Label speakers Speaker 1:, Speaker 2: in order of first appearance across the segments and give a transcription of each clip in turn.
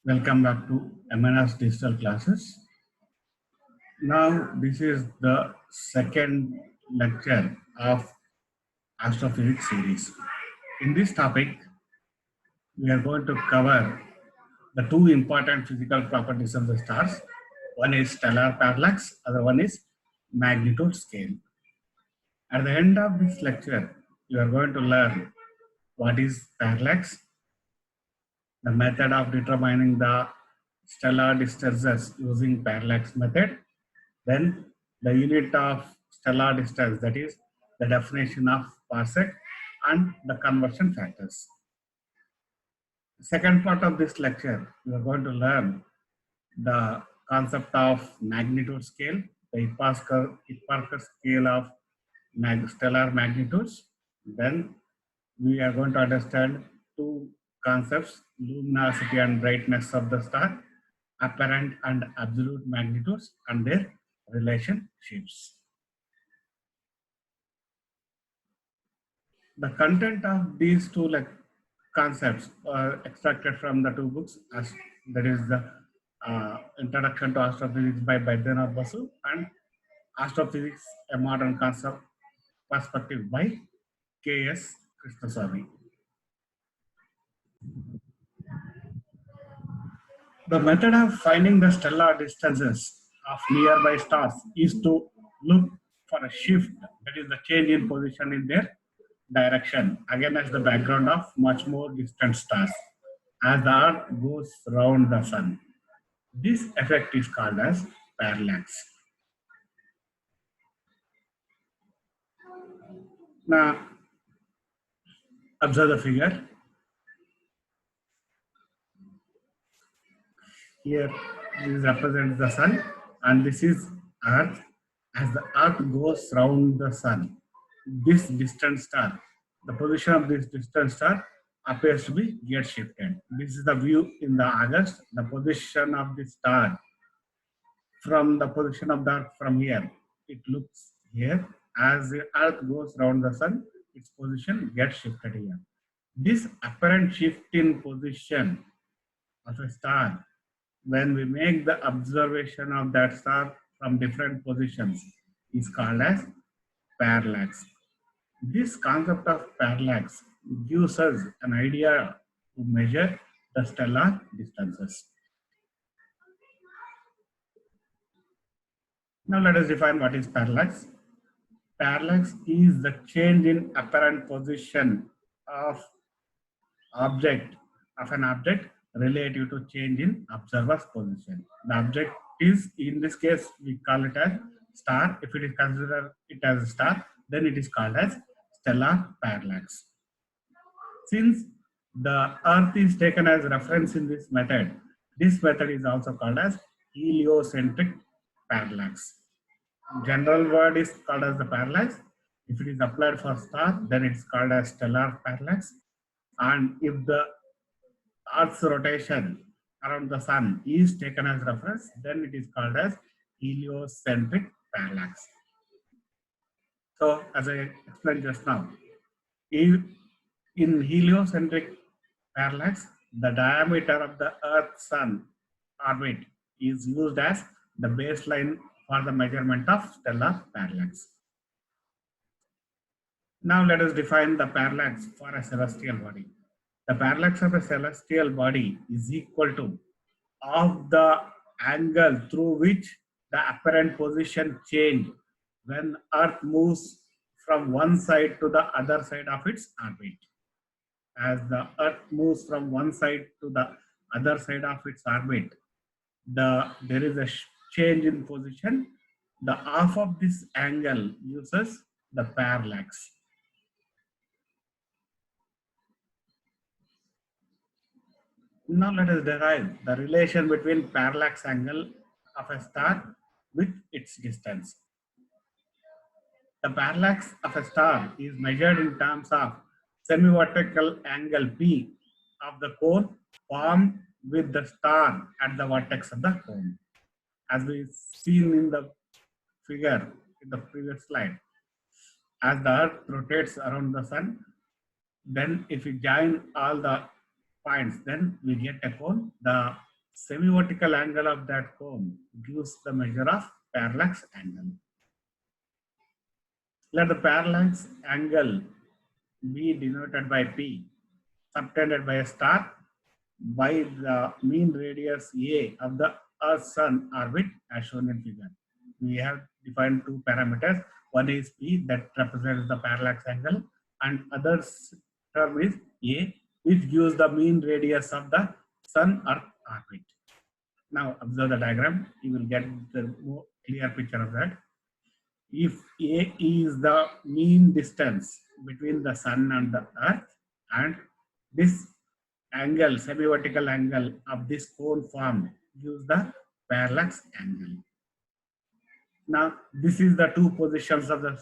Speaker 1: Welcome back to MNS Digital Classes. Now, this is the second lecture of Astrophysics series. In this topic, we are going to cover the two important physical properties of the stars. One is stellar parallax, other one is magnitude scale. At the end of this lecture, you are going to learn what is parallax, the method of determining the stellar distances using parallax method, then the unit of stellar distance, that is the definition of parsec and the conversion factors. Second part of this lecture, we are going to learn the concept of magnitude scale, the Hipparcher scale of stellar magnitudes. Then we are going to understand two concepts, luminosity and brightness of the star, apparent and absolute magnitudes and their relationships. The content of these two concepts are extracted from the two books, as that is the Introduction to Astrophysics by Baidyanath Basu and Astrophysics, a Modern Concept Perspective by K.S. Krishnaswamy. The method of finding the stellar distances of nearby stars is to look for a shift, that is the change in position in their direction, again as the background of much more distant stars as the Earth goes round the Sun. This effect is called as parallax. Now, observe the figure. Here, this represents the Sun, and this is Earth. As the Earth goes round the Sun, this distant star, the position of this distant star appears to be get shifted. This is the view in the August. The position of the star from the position of the Earth from here, it looks here. As the Earth goes round the Sun, its position gets shifted here. This apparent shift in position of a star, when we make the observation of that star from different positions, is called as parallax. This concept of parallax gives us an idea to measure the stellar distances. Now let us define what is parallax. Parallax is the change in apparent position of an object relative to change in observer's position. The object is, in this case, we call it as star. If it is considered it as a star, then it is called as stellar parallax. Since the Earth is taken as reference in this method is also called as heliocentric parallax. General word is called as the parallax. If it is applied for star, then it's called as stellar parallax. And if the Earth's rotation around the Sun is taken as reference, then it is called as heliocentric parallax. So, as I explained just now, in heliocentric parallax, the diameter of the Earth-Sun orbit is used as the baseline for the measurement of stellar parallax. Now let us define the parallax for a celestial body. The parallax of a celestial body is equal to of the angle through which the apparent position change when Earth moves from one side to the other side of its orbit. As the Earth moves from one side to the other side of its orbit, there is a change in position. The half of this angle uses the parallax. Now let us derive the relation between parallax angle of a star with its distance. The parallax of a star is measured in terms of semi-vertical angle P of the cone formed with the star at the vertex of the cone. As we seen in the figure in the previous slide, as the Earth rotates around the Sun, then if we join all the points, then we get a cone. The semi-vertical angle of that cone gives the measure of parallax angle. Let the parallax angle be denoted by P, subtended by a star by the mean radius A of the Earth-Sun orbit as shown in figure. We have defined two parameters. One is P that represents the parallax angle, and other term is A, which gives the mean radius of the Sun-Earth orbit. Now observe the diagram, you will get the more clear picture of that. If A is the mean distance between the Sun and the Earth, and this angle, semi-vertical angle of this cone formed gives the parallax angle. Now, this is the two positions of the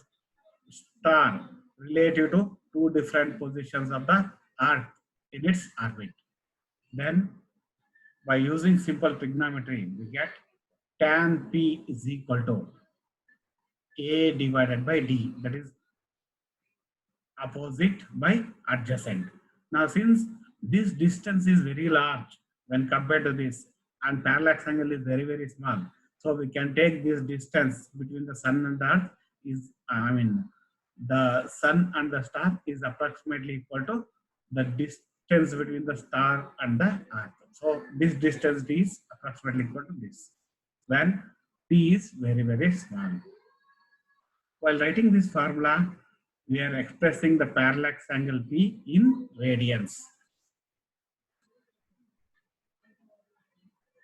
Speaker 1: star relative to two different positions of the Earth in its orbit. Then, by using simple trigonometry, we get tan P is equal to A divided by D, that is opposite by adjacent. Now, since this distance is very large when compared to this, and parallax angle is very, very small, so we can take this distance between the Sun and the Earth is, the Sun and the star is approximately equal to the distance between the star and the Earth. So this distance is approximately equal to this when P is very, very small. While writing this formula, we are expressing the parallax angle P in radians.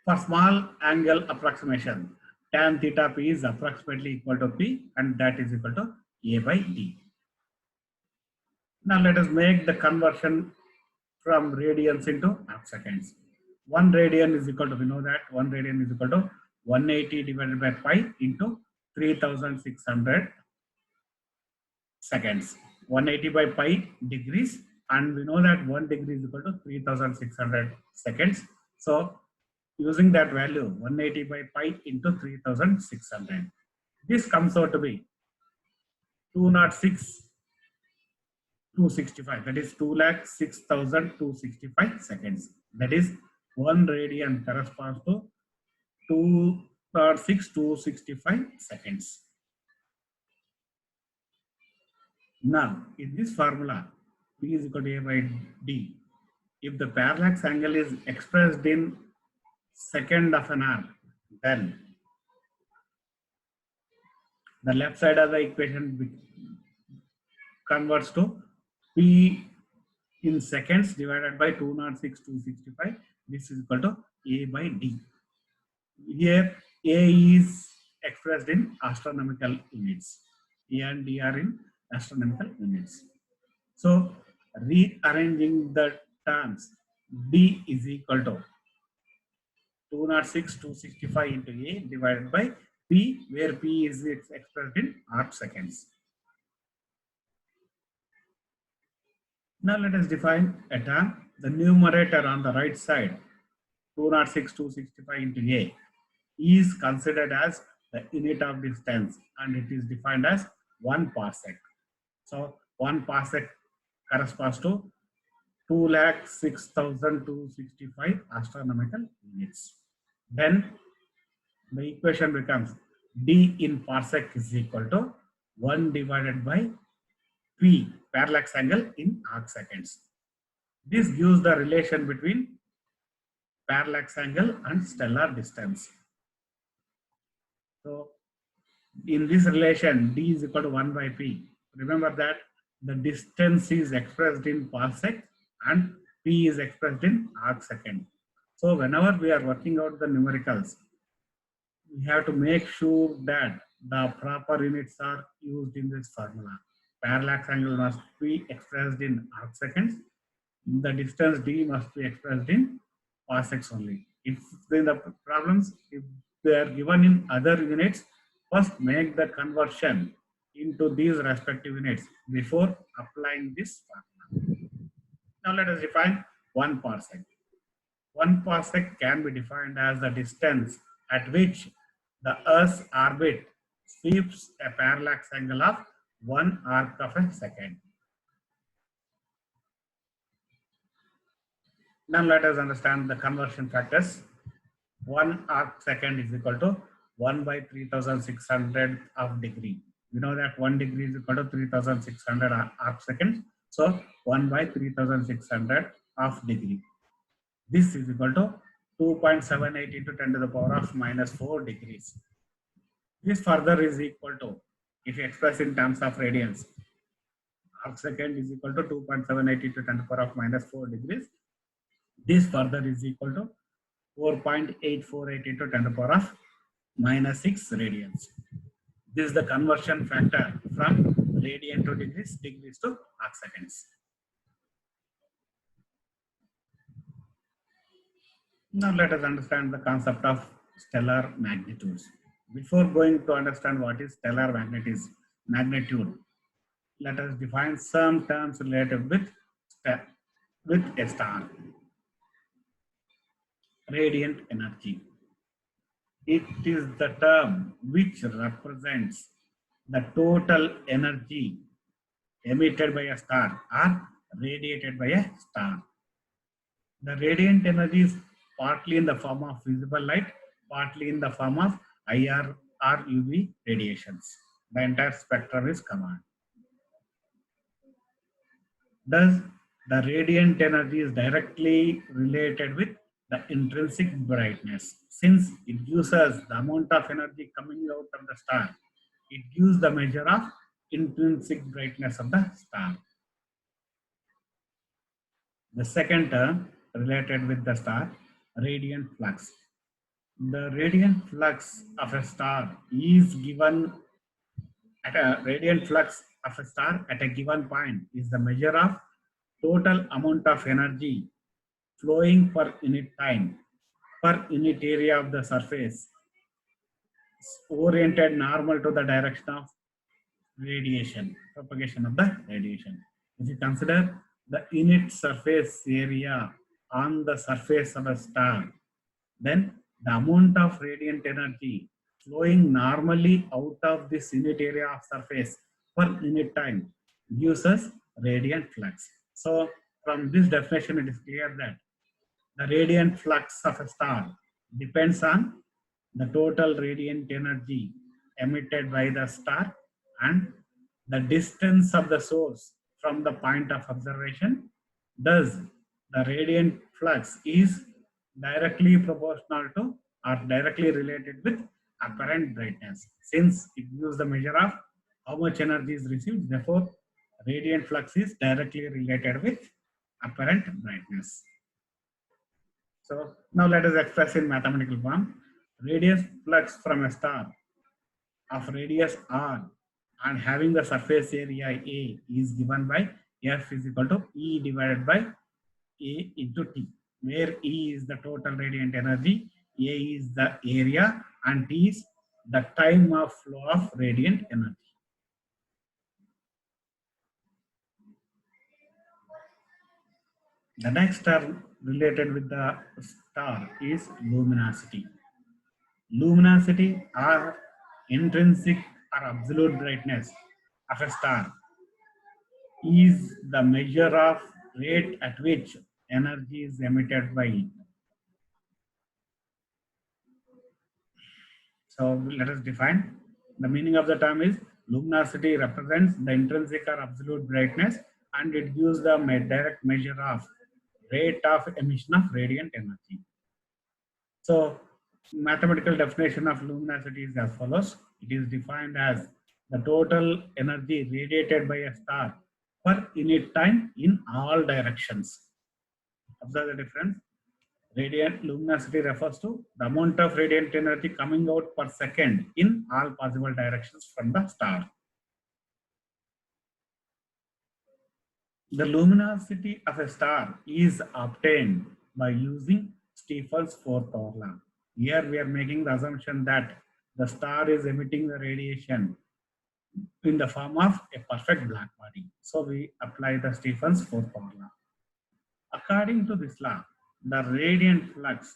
Speaker 1: For small angle approximation, tan theta P is approximately equal to P, and that is equal to A by D. Now let us make the conversion from radians into arcseconds. 1 radian is equal to, we know that 1 radian is equal to 180 divided by pi into 3600 seconds. 180 by pi degrees, and we know that 1 degree is equal to 3600 seconds. So using that value 180 by pi into 3600, this comes out to be 206,265, that is 2,06,265 seconds. That is 1 radian corresponds to 206,265 seconds. Now, in this formula, P is equal to A by D. If the parallax angle is expressed in second of an arc, then the left side of the equation converts to P in seconds divided by 206,265. This is equal to A by D. Here, A is expressed in astronomical units. A and D are in astronomical units. So, rearranging the terms, D is equal to 206,265 into A divided by P, where P is expressed in arc seconds. Now let us define a term. The numerator on the right side, 206,265 into A, is considered as the unit of distance, and it is defined as 1 parsec. So 1 parsec corresponds to 206,265 astronomical units. Then the equation becomes D in parsec is equal to 1 divided by P, parallax angle, in arc seconds. This gives the relation between parallax angle and stellar distance. So in this relation, D is equal to 1 by P. Remember that the distance is expressed in parsec and P is expressed in arc second. So whenever we are working out the numericals, we have to make sure that the proper units are used in this formula. Parallax angle must be expressed in arc seconds. The distance D must be expressed in parsecs only. If in the problems, if they are given in other units, first make the conversion into these respective units before applying this formula. Now let us define 1 parsec. 1 parsec can be defined as the distance at which the Earth's orbit sweeps a parallax angle of 1 arc of a second. Now let us understand the conversion factors. 1 arc second is equal to 1 by 3600 of degree. You know that 1 degree is equal to 3600 arc seconds. So 1 by 3600 of degree. This is equal to 2.78 into 10 to the power of minus 4 degrees. This further is equal to, if you express in terms of radians, arc second is equal to 2.78 into 10 to the power of minus 4 degrees. This further is equal to 4.848 into 10 to the power of minus 6 radians. This is the conversion factor from radian to degrees, degrees to arc seconds. Now let us understand the concept of stellar magnitudes. Before going to understand what is stellar magnitude, let us define some terms related with a star. Radiant energy. It is the term which represents the total energy emitted by a star or radiated by a star. The radiant energy is partly in the form of visible light, partly in the form of IR or UV radiations. The entire spectrum is covered. Thus, the radiant energy is directly related with the intrinsic brightness. Since it gives us the amount of energy coming out of the star, it gives the measure of intrinsic brightness of the star. The second term related with the star, radiant flux. The radiant flux of a star is given at a radiant flux of a star at a given point is the measure of total amount of energy flowing per unit time, per unit area of the surface, oriented normal to the direction of radiation, propagation of the radiation. If you consider the unit surface area on the surface of a star, then the amount of radiant energy flowing normally out of this unit area of surface per unit time gives us radiant flux. So from this definition, it is clear that the radiant flux of a star depends on the total radiant energy emitted by the star and the distance of the source from the point of observation. Thus, the radiant flux is directly proportional to or directly related with apparent brightness. Since it gives the measure of how much energy is received, therefore, radiant flux is directly related with apparent brightness. So now let us express in mathematical form. Radius flux from a star of radius r and having the surface area A is given by F is equal to E divided by A into T, where E is the total radiant energy, A is the area, and T is the time of flow of radiant energy. The next term related with the star is luminosity. Luminosity or intrinsic or absolute brightness of a star is the measure of rate at which energy is emitted by it. So let us define. The meaning of the term is luminosity represents the intrinsic or absolute brightness and it gives the direct measure of rate of emission of radiant energy. So mathematical definition of luminosity is as follows. It is defined as the total energy radiated by a star per unit time in all directions. Observe the difference. Radiant luminosity refers to the amount of radiant energy coming out per second in all possible directions from the star. The luminosity of a star is obtained by using Stephen's fourth law. Here we are making the assumption that the star is emitting the radiation in the form of a perfect black body. So we apply the Stephen's fourth law. According to this law, the radiant flux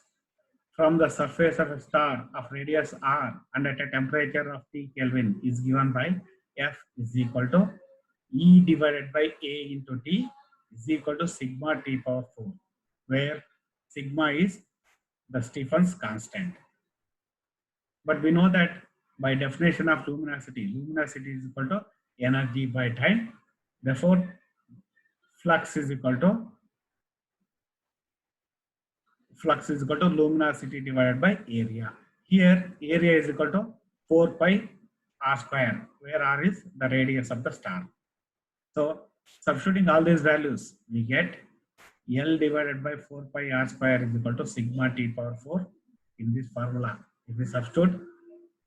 Speaker 1: from the surface of a star of radius r and at a temperature of T Kelvin is given by F is equal to E divided by A into T is equal to sigma T power 4, where sigma is the Stefan's constant. But we know that by definition of luminosity, luminosity is equal to energy by time. Therefore, flux is equal to luminosity divided by area. Here, area is equal to 4 pi r square, where r is the radius of the star. So, substituting all these values, we get L divided by 4 pi r square is equal to sigma t power 4 in this formula. If we substitute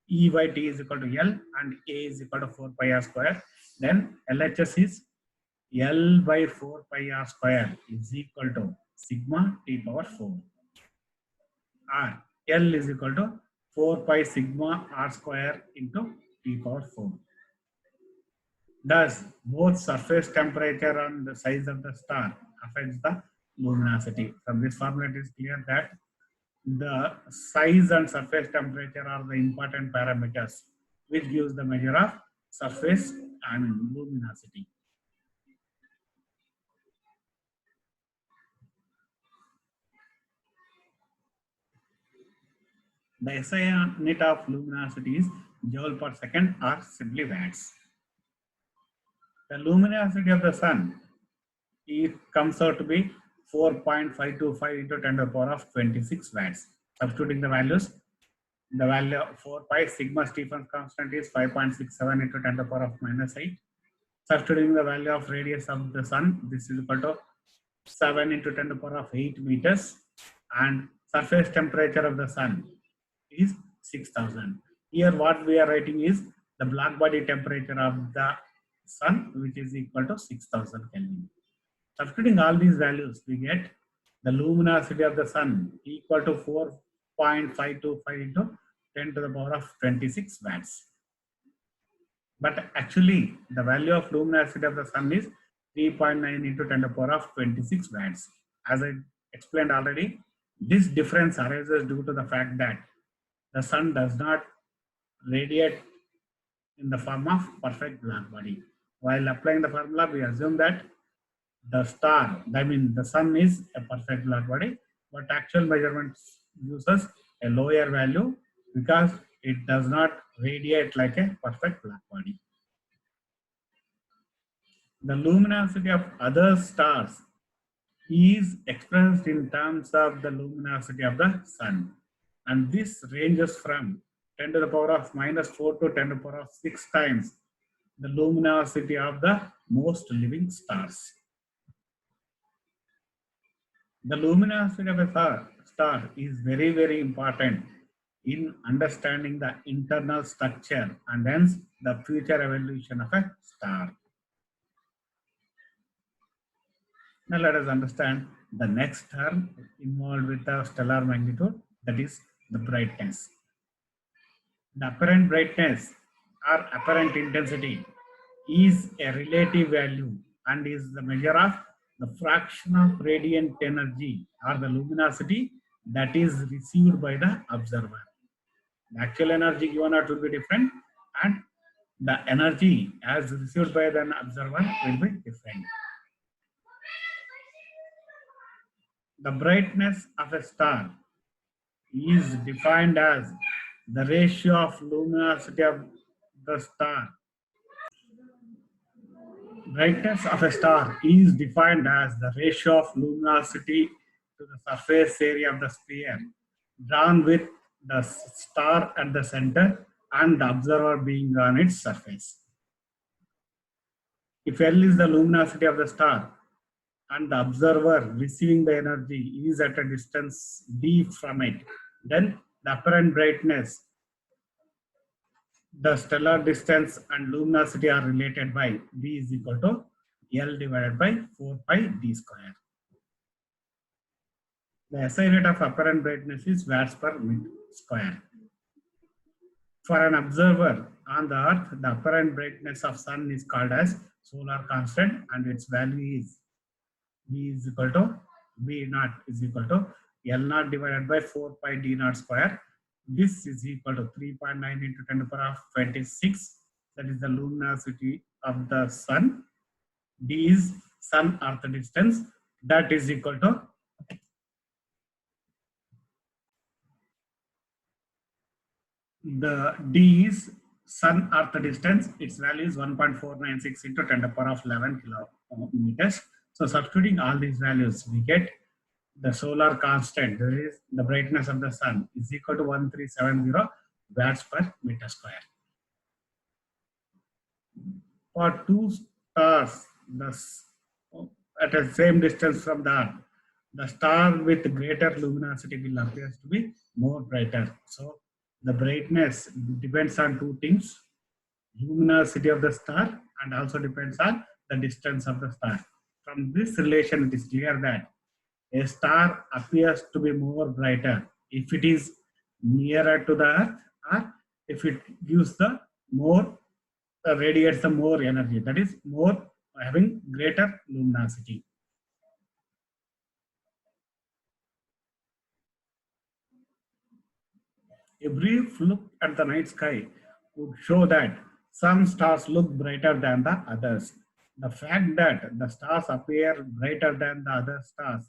Speaker 1: E by T is equal to L and A is equal to 4 pi r square, then LHS is L by 4 pi r square is equal to sigma T power 4. R L is equal to 4 pi sigma r square into T power 4. Thus, both surface temperature and the size of the star affects the luminosity. From this formula, it is clear that the size and surface temperature are the important parameters which gives the measure of surface and luminosity. The SI unit of luminosity is joule per second or simply watts. The luminosity of the sun, it comes out to be 4.525 into 10 to the power of 26 watts. Substituting the values, the value of 4 pi sigma Stefan's constant is 5.67 into 10 to the power of minus 8. Substituting the value of radius of the sun, this is equal to 7 into 10 to the power of 8 meters, and surface temperature of the sun is 6000. Here what we are writing is the black body temperature of the sun, which is equal to 6000 Kelvin. Substituting all these values, we get the luminosity of the sun equal to 4.525 into 10 to the power of 26 watts. But actually, the value of luminosity of the sun is 3.9 into 10 to the power of 26 watts. As I explained already, this difference arises due to the fact that the sun does not radiate in the form of perfect black body. While applying the formula, we assume that the star, I mean the sun, is a perfect black body, but actual measurements uses a lower value because it does not radiate like a perfect black body. The luminosity of other stars is expressed in terms of the luminosity of the sun, and this ranges from 10 to the power of minus 4 to 10 to the power of 6 times the luminosity of the most living stars. The luminosity of a star is very, very important in understanding the internal structure and hence the future evolution of a star. Now let us understand the next term involved with the stellar magnitude, that is the brightness. The apparent brightness or apparent intensity is a relative value and is the measure of the fraction of radiant energy or the luminosity that is received by the observer. The actual energy given out will be different and the energy as received by the observer will be different. The brightness of a star is defined as the ratio of luminosity of the star. Brightness of a star is defined as the ratio of luminosity to the surface area of the sphere drawn with the star at the center and the observer being on its surface. If L is the luminosity of the star and the observer receiving the energy is at a distance d from it, then the apparent brightness, the stellar distance and luminosity are related by B is equal to L divided by 4 pi d square. The SI unit of apparent brightness is watts per meter square. For an observer on the earth, the apparent brightness of sun is called as solar constant and its value is V is equal to V naught is equal to L naught divided by 4 pi d naught square. This is equal to 3.9 into 10 to the power of 26. That is the luminosity of the sun. D is sun earth distance. That is equal to The D is sun earth distance. Its value is 1.496 into 10 to the power of 11 kilometers. So substituting all these values, we get the solar constant, that is the brightness of the sun, is equal to 1370 watts per meter square. For two stars at the same distance from the earth, the star with greater luminosity will appear to be more brighter. So the brightness depends on two things: luminosity of the star and also depends on the distance of the star. From this relation, it is clear that a star appears to be more brighter if it is nearer to the earth, or if it gives the more radiates the more energy, that is more having greater luminosity. A brief look at the night sky would show that some stars look brighter than the others. The fact that the stars appear brighter than the other stars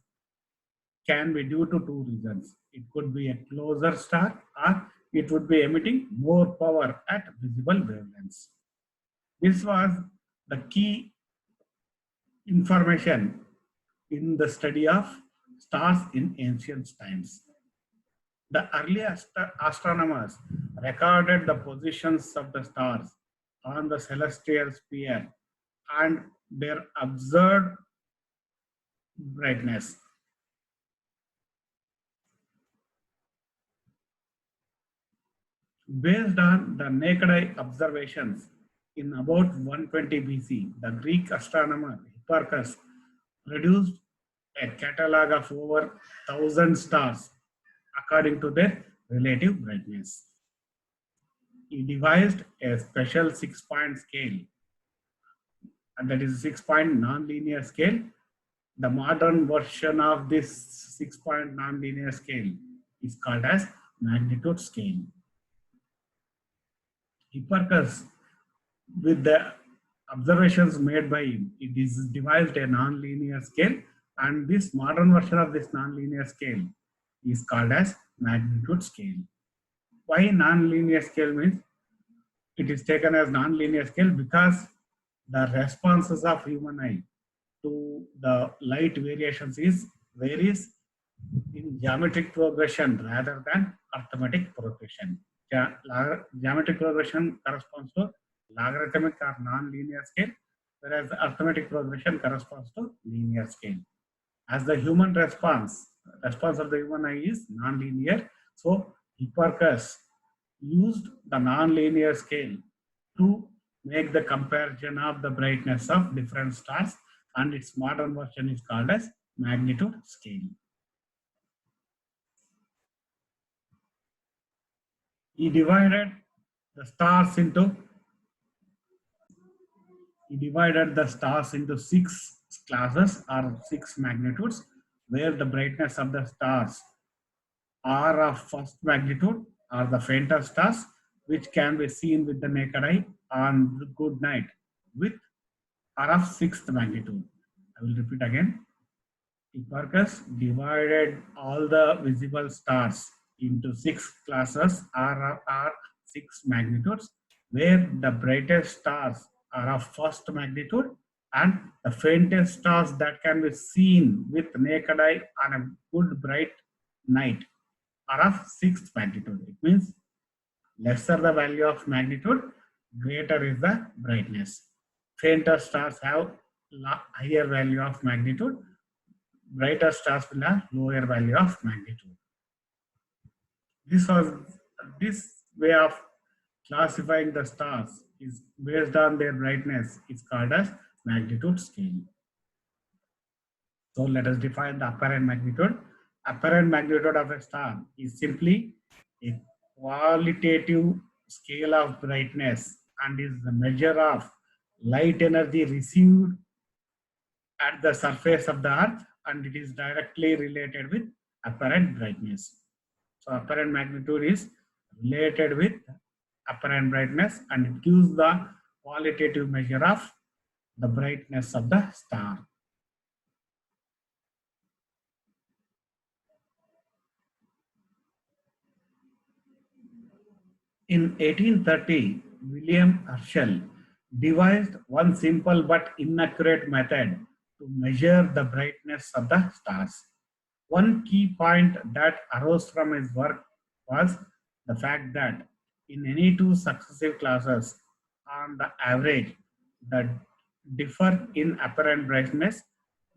Speaker 1: can be due to two reasons. It could be a closer star, or it would be emitting more power at visible wavelengths. This was the key information in the study of stars in ancient times. The earliest astronomers recorded the positions of the stars on the celestial sphere and their observed brightness. Based on the naked eye observations in about 120 BC, the Greek astronomer Hipparchus produced a catalogue of over 1,000 stars according to their relative brightness. He devised a special 6-point scale, and that is a 6-point nonlinear scale. The modern version of this 6-point nonlinear scale is called as magnitude scale. Hipparchus, with the observations made by him, it is devised a nonlinear scale, and this modern version of this nonlinear scale is called as magnitude scale. Why nonlinear scale means? It is taken as nonlinear scale because the responses of human eye to the light variations varies in geometric progression rather than arithmetic progression. Geometric progression corresponds to logarithmic or non-linear scale, whereas arithmetic progression corresponds to linear scale. As the human response of the human eye is non-linear, so Hipparchus used the non-linear scale to make the comparison of the brightness of different stars, and its modern version is called as magnitude scale. He divided the stars into 6 classes or 6 magnitudes, where the brightness of the stars are of first magnitude are the fainter stars, which can be seen with the naked eye on good night, with are of 6th magnitude. I will repeat again. Hipparchus divided all the visible stars into 6 classes or 6 magnitudes, where the brightest stars are of first magnitude and the faintest stars that can be seen with naked eye on a good bright night are of 6th magnitude. It means lesser the value of magnitude, greater is the brightness. Fainter stars have higher value of magnitude, brighter stars will have lower value of magnitude. This way of classifying the stars is based on their brightness. It's called as magnitude scale. So let us define the apparent magnitude. Apparent magnitude of a star is simply a qualitative scale of brightness and is the measure of light energy received at the surface of the earth, and it is directly related with apparent brightness. So apparent magnitude is related with apparent brightness, and it gives the qualitative measure of the brightness of the star. In 1830, William Herschel devised one simple but inaccurate method to measure the brightness of the stars. One key point that arose from his work was the fact that in any two successive classes, on the average, that differ in apparent brightness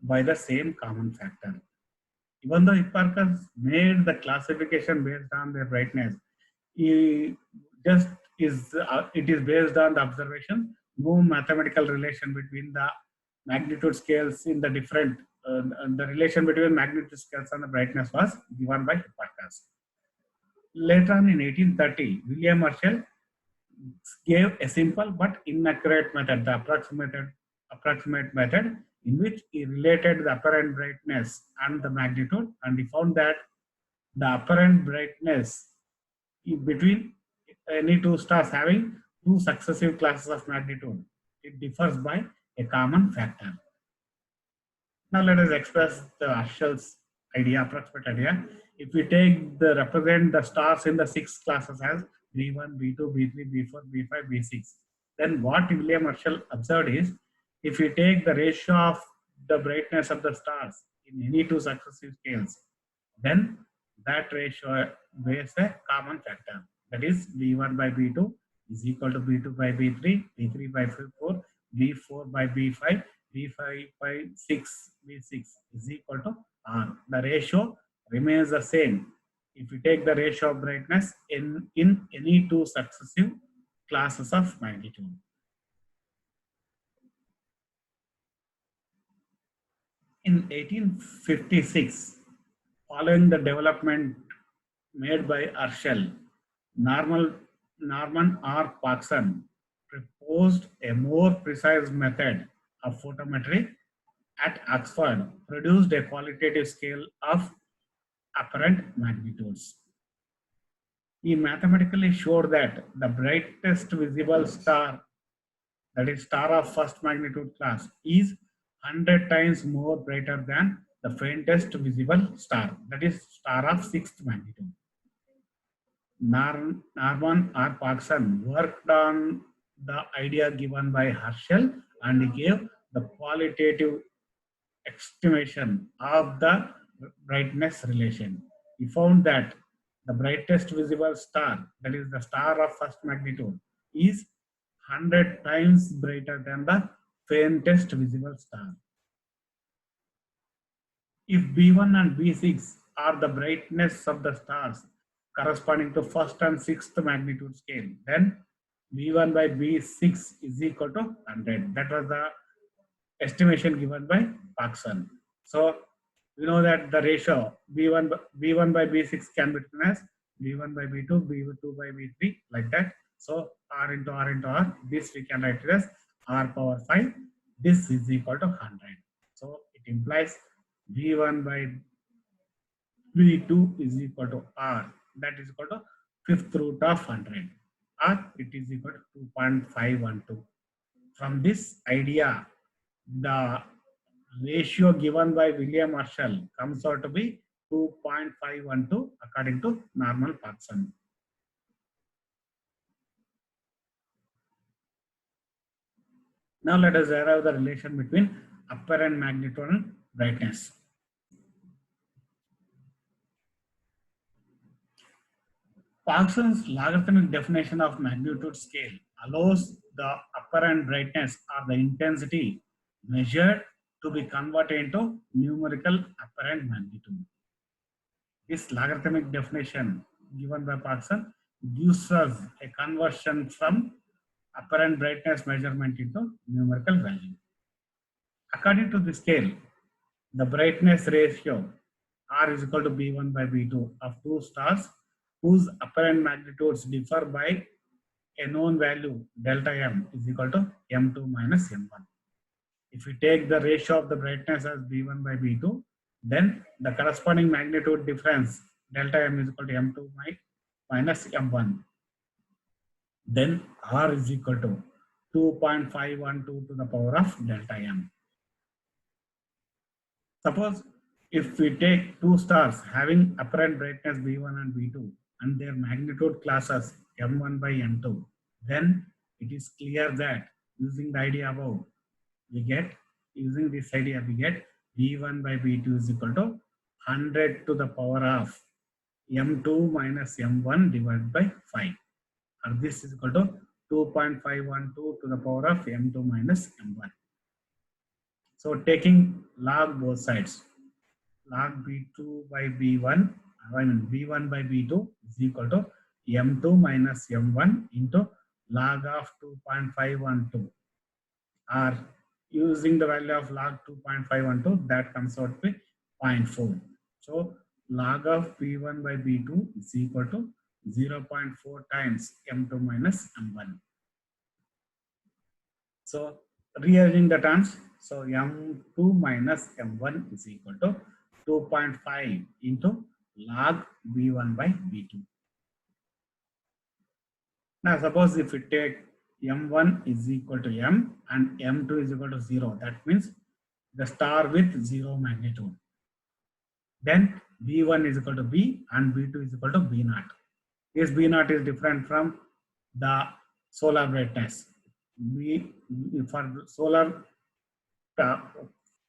Speaker 1: by the same common factor. Even though Hipparchus made the classification based on their brightness, he just it is based on the observation. No mathematical relation between the magnitude scales in the different the relation between magnitude scales and the brightness was given by Hipparchus. Later on in 1830, William Herschel gave a simple but inaccurate method, the approximate method, in which he related the apparent brightness and the magnitude, and he found that the apparent brightness between any two stars having two successive classes of magnitude, it differs by a common factor. Now let us express the Herschel's idea, approximate idea. If we take the represent the stars in the six classes as B1, B2, B3, B4, B5, B6, then what William Herschel observed is, if we take the ratio of the brightness of the stars in any two successive scales, then that ratio bears a common factor. That is, B1 by B2 is equal to B2 by B3, B3 by 4, B4 by B5, B5 by 6, B6 is equal to R. The ratio remains the same if we take the ratio of brightness in any two successive classes of magnitude. In 1856, following the development made by Herschel, Norman R. Parkson proposed a more precise method of photometry at Oxford, produced a qualitative scale of apparent magnitudes. He mathematically showed that the brightest visible star, that is star of first magnitude class, is 100 times more brighter than the faintest visible star, that is star of sixth magnitude. Norman R. Parkson worked on the idea given by Herschel and he gave the qualitative estimation of the brightness relation. He found that the brightest visible star, that is the star of first magnitude, is 100 times brighter than the faintest visible star. If B1 and B6 are the brightness of the stars corresponding to first and sixth magnitude scale, then B1 by B6 is equal to 100. That was the estimation given by Parkson. So we know that the ratio B1 by B6 can be written as B1 by B2, B2 by B3, like that. So R into R into R, this we can write it as R power 5. This is equal to 100. So it implies B1 by B2 is equal to R. That is equal to fifth root of 100. Or it is equal to 2.512. From this idea, the ratio given by William Herschel comes out to be 2.512 according to Norman Parkson. Now let us derive the relation between apparent magnitude and brightness. Parkson's logarithmic definition of magnitude scale allows the apparent brightness or the intensity measured to be converted into numerical apparent magnitude. This logarithmic definition given by Parkson gives us a conversion from apparent brightness measurement into numerical value. According to the scale, the brightness ratio R is equal to B1 by B2 of two stars whose apparent magnitudes differ by a known value delta M is equal to M2 minus M1. If we take the ratio of the brightness as B1 by B2, then the corresponding magnitude difference delta M is equal to M2 minus M1. Then R is equal to 2.512 to the power of delta M. Suppose if we take two stars having apparent brightness B1 and B2, and their magnitude classes m1 by m2, then it is clear that using the idea above, we get, using this idea, we get v1 by v2 is equal to 100 to the power of m2 minus m1 divided by 5. Or this is equal to 2.512 to the power of m2 minus m1. So taking log both sides, log b2 by b1, I mean b1 by b2 is equal to m2 minus m1 into log of 2.512, or using the value of log 2.512, that comes out to be 0.4. So log of b1 by b2 is equal to 0.4 times m2 minus m1. So rearranging the terms, so m2 minus m1 is equal to 2.5 into log b1 by b2. Now suppose if we take m1 is equal to m and m2 is equal to 0, that means the star with 0 magnitude. Then b1 is equal to b and b2 is equal to b naught. This b naught is different from the solar brightness. For solar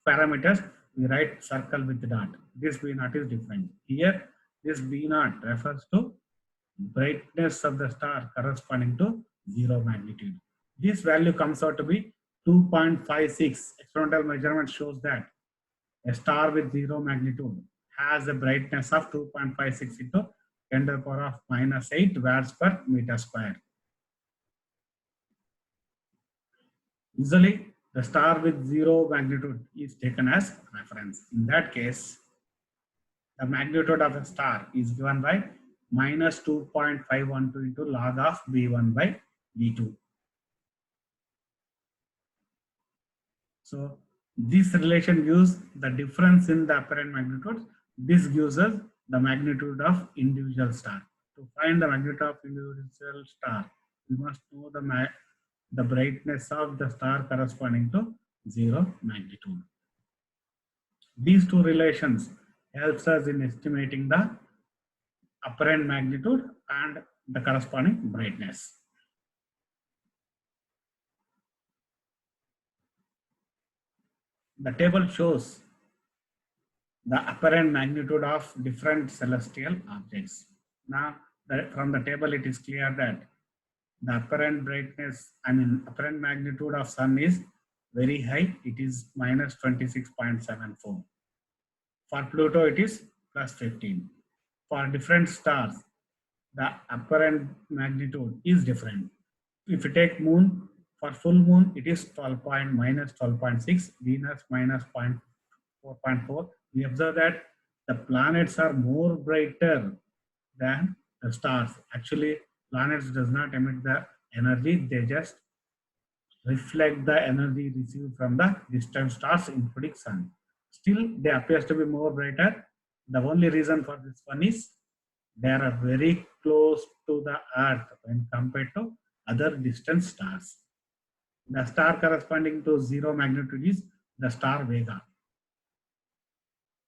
Speaker 1: parameters, we write circle with dot. This b naught is different. Here, this b naught refers to brightness of the star corresponding to 0 magnitude. This value comes out to be 2.56. Experimental measurement shows that a star with 0 magnitude has a brightness of 2.56 into 10 to the power of minus 8 watts per meter square. Usually, the star with 0 magnitude is taken as reference. In that case, the magnitude of a star is given by minus 2.512 into log of b1 by b2. So this relation gives the difference in the apparent magnitude. This gives us the magnitude of individual star. To find the magnitude of individual star, we must know the brightness of the star corresponding to 0 magnitude. These two relations helps us in estimating the apparent magnitude and the corresponding brightness. The table shows the apparent magnitude of different celestial objects. Now, from the table, it is clear that the apparent brightness, apparent magnitude of sun is very high. It is minus 26.74. For Pluto, it is plus 15. For different stars, the apparent magnitude is different. If you take moon, for full moon, it is minus 12.6, Venus minus 4.4. We observe that the planets are more brighter than the stars. Actually, planets does not emit the energy, they just reflect the energy received from the distant stars, including sun. Still, they appear to be more brighter. The only reason for this one is they are very close to the Earth when compared to other distant stars. The star corresponding to 0 magnitude is the star Vega.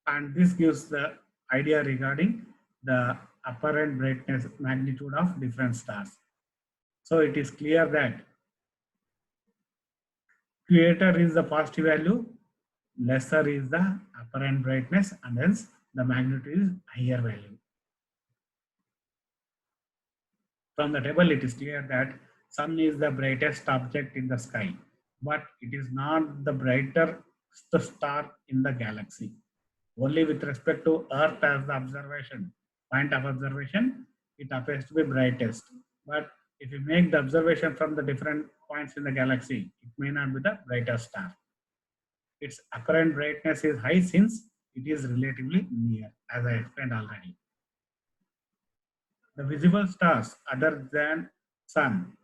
Speaker 1: And this gives the idea regarding the apparent brightness magnitude of different stars. So it is clear that greater is the positive value, lesser is the apparent brightness, and hence the magnitude is higher value. From the table, it is clear that sun is the brightest object in the sky, but it is not the brightest star in the galaxy. Only with respect to Earth as the point of observation, it appears to be brightest. But if you make the observation from the different points in the galaxy, it may not be the brightest star. Its apparent brightness is high since it is relatively near, as I explained already. The visible stars other than sun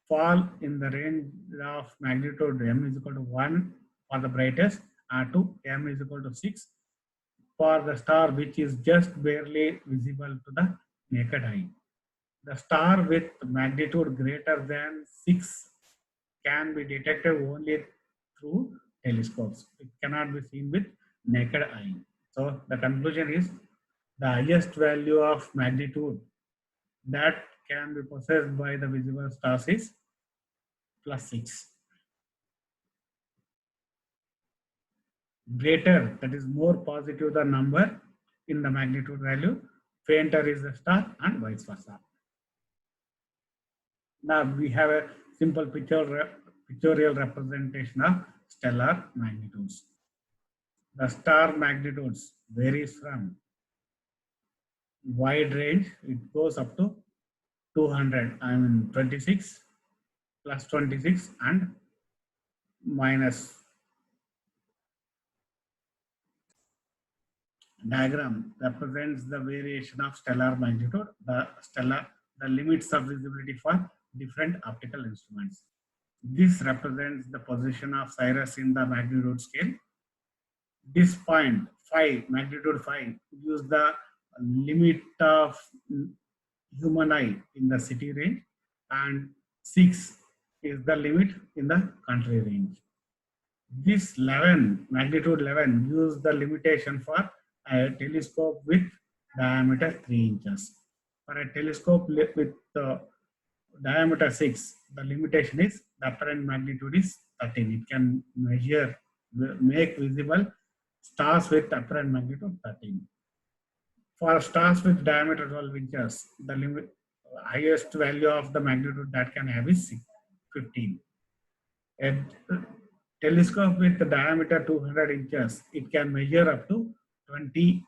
Speaker 1: fall in the range of magnitude m is equal to 1 for the brightest and to m is equal to 6 for the star which is just barely visible to the naked eye. The star with magnitude greater than 6 can be detected only through telescopes. It cannot be seen with naked eye. So the conclusion is the highest value of magnitude that can be possessed by the visible stars is +6. Greater, that is more positive the number in the magnitude value, fainter is the star, and vice versa. Now we have a simple pictorial representation of stellar magnitudes. The star magnitudes varies from wide range, it goes up to 200, 26 plus 26 and minus. Diagram represents the variation of stellar magnitude, the limits of visibility for different optical instruments. This represents the position of Sirius in the magnitude scale. This point 5, magnitude 5, gives the limit of human eye in the city range, and 6 is the limit in the country range. This 11, magnitude 11, gives the limitation for a telescope with diameter 3 inches. For a telescope with diameter 6, the limitation is the apparent magnitude is 13. It can make visible stars with apparent magnitude 13. For stars with diameter 12 inches, the highest value of the magnitude that can have is 15. A telescope with the diameter 200 inches, it can measure up to 20,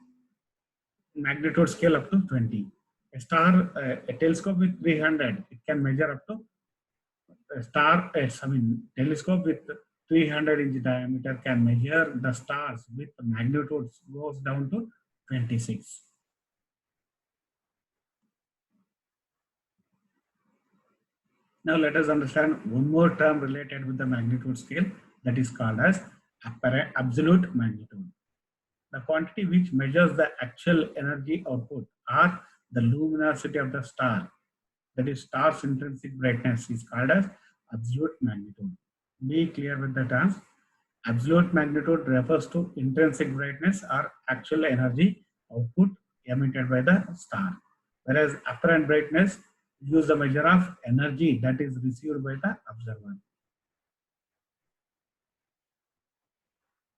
Speaker 1: magnitude scale up to 20. A telescope with 300, it can measure up to telescope with 300-inch diameter can measure the stars with magnitudes goes down to 26. Now let us understand one more term related with the magnitude scale, that is called as absolute magnitude. The quantity which measures the actual energy output or the luminosity of the star, that is star's intrinsic brightness, is called as absolute magnitude. Be clear with the terms. Absolute magnitude refers to intrinsic brightness or actual energy output emitted by the star, whereas apparent brightness gives the measure of energy that is received by the observer.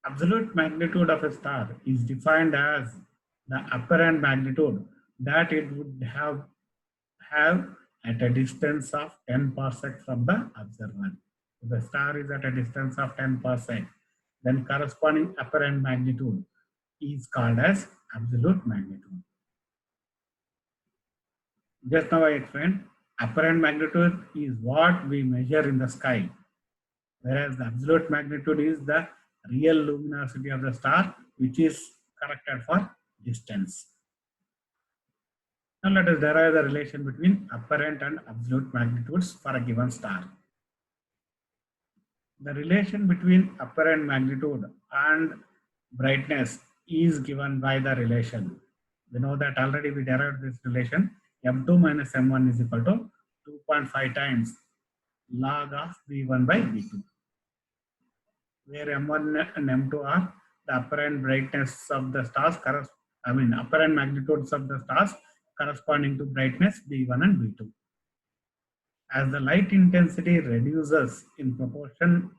Speaker 1: Absolute magnitude of a star is defined as the apparent magnitude that it would have at a distance of 10 parsec from the observer. If the star is at a distance of 10 parsec, then corresponding apparent magnitude is called as absolute magnitude. Just now I explained, apparent magnitude is what we measure in the sky, whereas the absolute magnitude is the real luminosity of the star, which is corrected for distance. Now let us derive the relation between apparent and absolute magnitudes for a given star. The relation between apparent magnitude and brightness is given by the relation. We know that already we derived this relation. M2 minus M1 is equal to 2.5 times log of V1 by V2, where M1 and M2 are the apparent brightness of the stars, apparent magnitudes of the stars corresponding to brightness V1 and V2. As the light intensity reduces in proportion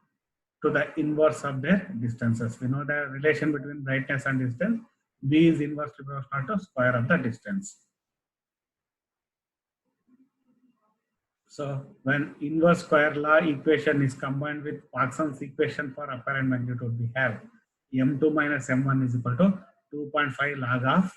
Speaker 1: to the inverse of their distances, we know the relation between brightness and distance. B is inversely proportional to square of the distance. So when inverse square law equation is combined with Parkinson's equation for apparent magnitude, we have M2 minus M1 is equal to 2.5 log of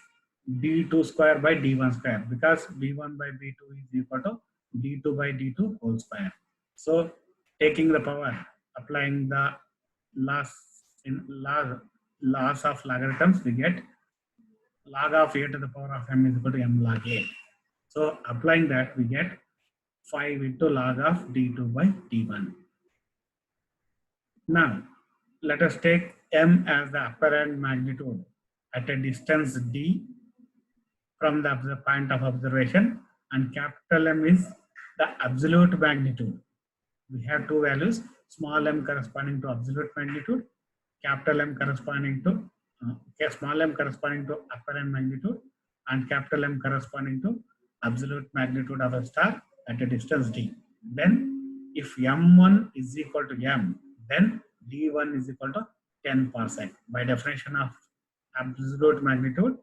Speaker 1: D2 square by D1 square, because B1 by B2 is equal to D2 by D2 whole square. So taking the power, applying the laws of logarithms, we get log of a to the power of m is equal to m log a. So applying that, we get 5 into log of d2 by d1. Now let us take m as the apparent magnitude at a distance d from the point of observation, and capital M is the absolute magnitude. We have two values, small m corresponding to absolute magnitude, capital M corresponding to small m corresponding to apparent magnitude, and capital M corresponding to absolute magnitude of a star at a distance d. Then if m1 is equal to m, then d1 is equal to 10 parsec. By definition of absolute magnitude,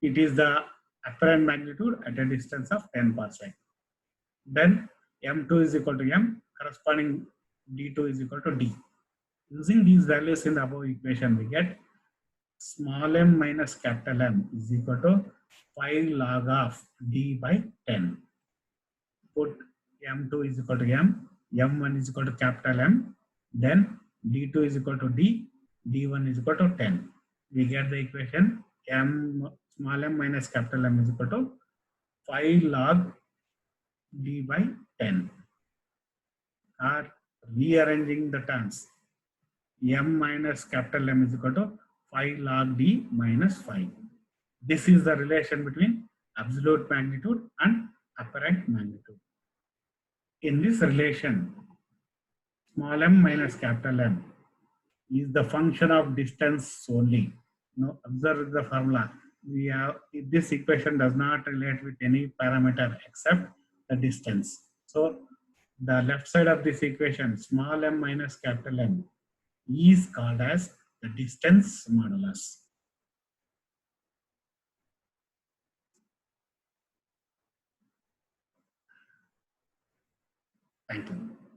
Speaker 1: it is the apparent magnitude at a distance of 10 parsec. Then m2 is equal to m, corresponding d2 is equal to d. Using these values in the above equation, we get small m minus capital M is equal to 5 log of d by 10. Put m2 is equal to m, m1 is equal to capital M, then d2 is equal to d, d1 is equal to 10. We get the equation m small m minus capital M is equal to 5 log d by 10. Or rearranging the terms, m minus capital M is equal to 5 log d minus 5. This is the relation between absolute magnitude and apparent magnitude. In this relation, small m minus capital M is the function of distance only. Now, observe the formula. We have this equation does not relate with any parameter except the distance. So, the left side of this equation, small m minus capital M, is called as the distance modulus. Thank you.